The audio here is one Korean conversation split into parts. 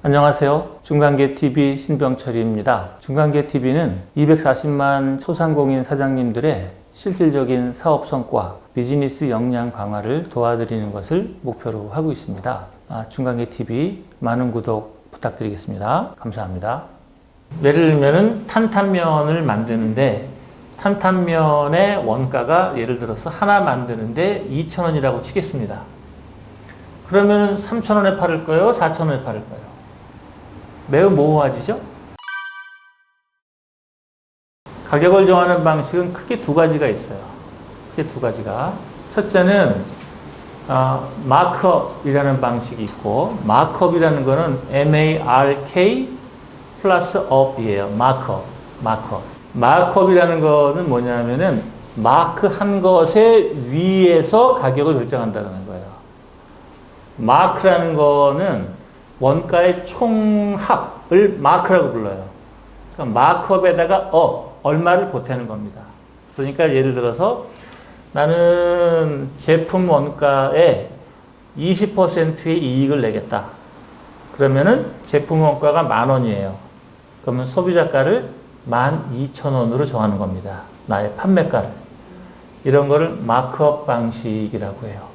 안녕하세요. 중간계TV 신병철입니다. 중간계TV는 240만 소상공인 사장님들의 실질적인 사업 성과, 비즈니스 역량 강화를 도와드리는 것을 목표로 하고 있습니다. 중간계TV 많은 구독 부탁드리겠습니다. 감사합니다. 예를 들면 탄탄면을 만드는데 탄탄면의 원가가 예를 들어서 하나 만드는데 2,000원이라고 치겠습니다. 그러면 3,000원에 팔을 거예요? 4,000원에 팔을 거예요? 매우 모호하지죠? 가격을 정하는 방식은 크게 두 가지가 있어요. 크게 두 가지가. 첫째는 마크업이라는 방식이 있고, 마크업이라는 거는 MARK 플러스 업이에요. 마크업. 마크업이라는 거는 뭐냐면은 마크 한 것에 위에서 가격을 결정한다는 거예요. 마크라는 거는 원가의 총합을 마크라고 불러요. 그러니까 마크업에다가 얼마를 보태는 겁니다. 그러니까 예를 들어서 나는 제품 원가에 20%의 이익을 내겠다. 그러면은 제품 원가가 10,000원이에요. 그러면 소비자가를 12,000원으로 정하는 겁니다. 나의 판매가를. 이런 거를 마크업 방식이라고 해요.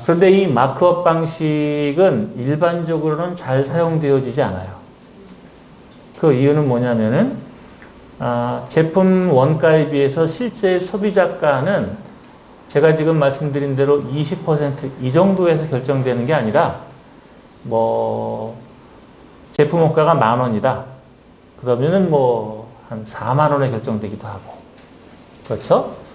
그런데 이 마크업 방식은 일반적으로는 잘 사용되어지지 않아요. 그 이유는 뭐냐면은 제품 원가에 비해서 실제 소비자가는 제가 지금 말씀드린 대로 20% 이 정도에서 결정되는 게 아니라 제품 원가가 10,000원이다. 그러면은 한 40,000원에 결정되기도 하고. 그렇죠?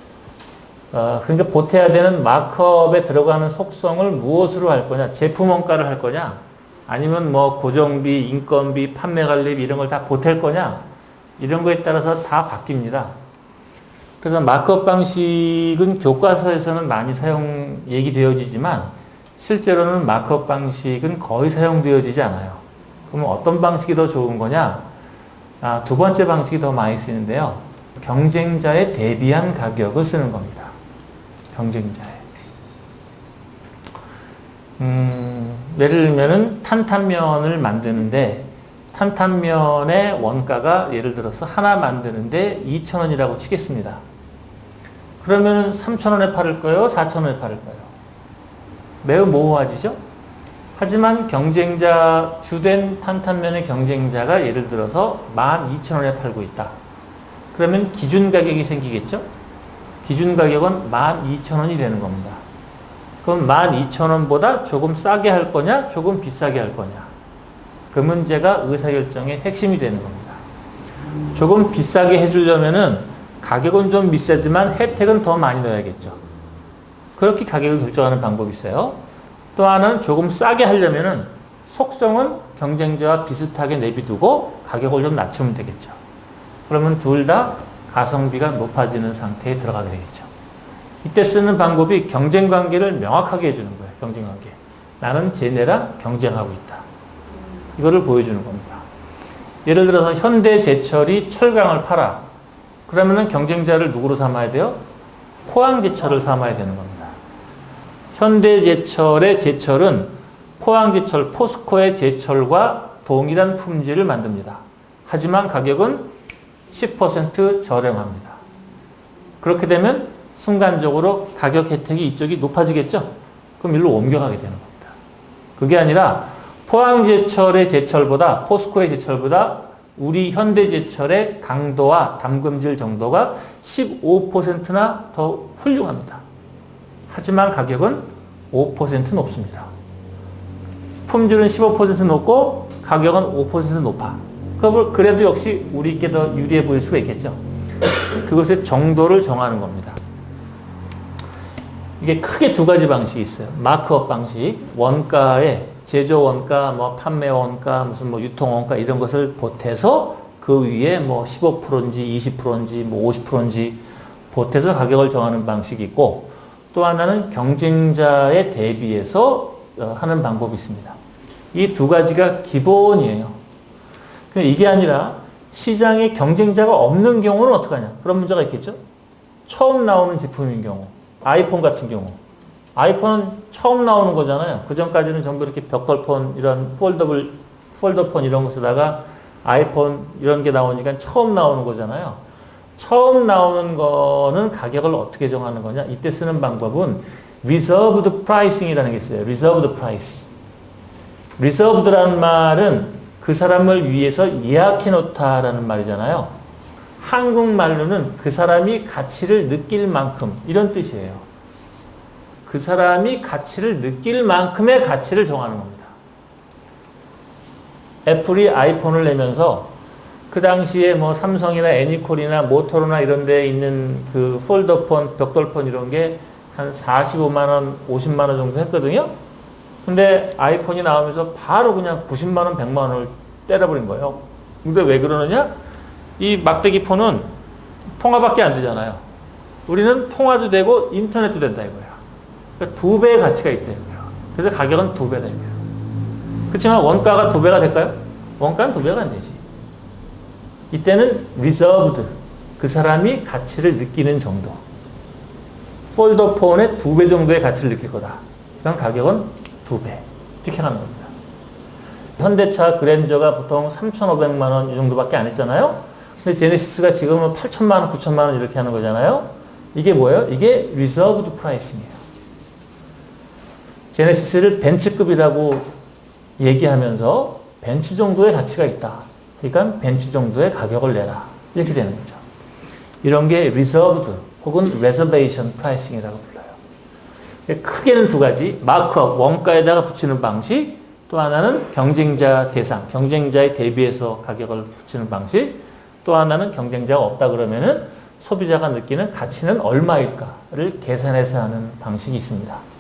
그러니까 보태야 되는 마크업에 들어가는 속성을 무엇으로 할 거냐? 제품 원가를 할 거냐? 아니면 고정비, 인건비, 판매 관리비 이런 걸 다 보탤 거냐? 이런 거에 따라서 다 바뀝니다. 그래서 마크업 방식은 교과서에서는 많이 얘기되어지지만 실제로는 마크업 방식은 거의 사용되어지지 않아요. 그러면 어떤 방식이 더 좋은 거냐? 두 번째 방식이 더 많이 쓰이는데요. 경쟁자에 대비한 가격을 쓰는 겁니다. 경쟁자에. 예를 들면 탄탄면을 만드는데 탄탄면의 원가가 예를 들어서 하나 만드는데 2,000원이라고 치겠습니다. 그러면 3,000원에 팔을 거예요? 4,000원에 팔을 거예요? 매우 모호하지죠? 하지만 주된 탄탄면의 경쟁자가 예를 들어서 12,000원에 팔고 있다. 그러면 기준 가격이 생기겠죠? 기준 가격은 12,000원이 되는 겁니다. 그럼 12,000원보다 조금 싸게 할 거냐, 조금 비싸게 할 거냐. 그 문제가 의사결정의 핵심이 되는 겁니다. 조금 비싸게 해주려면은 가격은 좀 비싸지만 혜택은 더 많이 넣어야겠죠. 그렇게 가격을 결정하는 방법이 있어요. 또 하나는 조금 싸게 하려면은 속성은 경쟁자와 비슷하게 내비두고 가격을 좀 낮추면 되겠죠. 그러면 둘 다 가성비가 높아지는 상태에 들어가게 되겠죠. 이때 쓰는 방법이 경쟁관계를 명확하게 해주는 거예요. 경쟁관계. 나는 쟤네랑 경쟁하고 있다. 이거를 보여주는 겁니다. 예를 들어서 현대제철이 철강을 팔아. 그러면은 경쟁자를 누구로 삼아야 돼요? 포항제철을 삼아야 되는 겁니다. 현대제철의 제철은 포항제철, 포스코의 제철과 동일한 품질을 만듭니다. 하지만 가격은 10% 저렴합니다. 그렇게 되면 순간적으로 가격 혜택이 이쪽이 높아지겠죠? 그럼 일로 옮겨가게 되는 겁니다. 그게 아니라 포항제철의 제철보다, 포스코의 제철보다 우리 현대제철의 강도와 담금질 정도가 15%나 더 훌륭합니다. 하지만 가격은 5% 높습니다. 품질은 15% 높고 가격은 5% 높아. 그래도 역시 우리께 더 유리해 보일 수가 있겠죠. 그것의 정도를 정하는 겁니다. 이게 크게 두 가지 방식이 있어요. 마크업 방식, 원가에 제조 원가, 판매 원가, 유통 원가 이런 것을 보태서 그 위에 15%인지 20%인지 50%인지 보태서 가격을 정하는 방식이 있고, 또 하나는 경쟁자에 대비해서 하는 방법이 있습니다. 이 두 가지가 기본이에요. 이게 아니라 시장에 경쟁자가 없는 경우는 어떡하냐? 그런 문제가 있겠죠? 처음 나오는 제품인 경우, 아이폰 같은 경우, 아이폰은 처음 나오는 거잖아요. 그 전까지는 전부 이렇게 벽돌폰, 이런 폴더폰 이런 거 쓰다가 아이폰 이런 게 나오니까 처음 나오는 거잖아요. 처음 나오는 거는 가격을 어떻게 정하는 거냐? 이때 쓰는 방법은 reserved pricing이라는 게 있어요. reserved pricing. reserved라는 말은 그 사람을 위해서 예약해 놓다라는 말이잖아요. 한국말로는 그 사람이 가치를 느낄 만큼 이런 뜻이에요. 그 사람이 가치를 느낄 만큼의 가치를 정하는 겁니다. 애플이 아이폰을 내면서 그 당시에 뭐 삼성이나 애니콜이나 모토로나 이런 데 있는 그 폴더폰, 벽돌폰 이런 게 한 45만 원, 50만 원 정도 했거든요. 근데 아이폰이 나오면서 바로 그냥 90만 원, 100만 원을 때려버린 거예요. 근데 왜 그러느냐? 이 막대기 폰은 통화밖에 안 되잖아요. 우리는 통화도 되고 인터넷도 된다 이거야. 그러니까 2배의 가치가 있다 이거야. 그래서 가격은 2배다 이거야. 그렇지만 원가가 2배가 될까요? 원가는 2배가 안 되지. 이때는 reserved, 그 사람이 가치를 느끼는 정도. 폴더폰의 2배 정도의 가치를 느낄 거다. 그럼 가격은 2배. 이렇게 하는 겁니다. 현대차 그랜저가 보통 3,500만 원 이 정도밖에 안 했잖아요. 근데 제네시스가 지금은 8천만 원, 9천만 원 이렇게 하는 거잖아요. 이게 뭐예요? 이게 reserved pricing이에요. 제네시스를 벤츠급이라고 얘기하면서 벤츠 정도의 가치가 있다. 그러니까 벤츠 정도의 가격을 내라. 이렇게 되는 거죠. 이런 게 reserved 혹은 reservation pricing이라고 불러요. 크게는 두 가지. 마크업, 원가에다가 붙이는 방식. 또 하나는 경쟁자 대상, 경쟁자에 대비해서 가격을 붙이는 방식. 또 하나는 경쟁자가 없다 그러면은 소비자가 느끼는 가치는 얼마일까를 계산해서 하는 방식이 있습니다.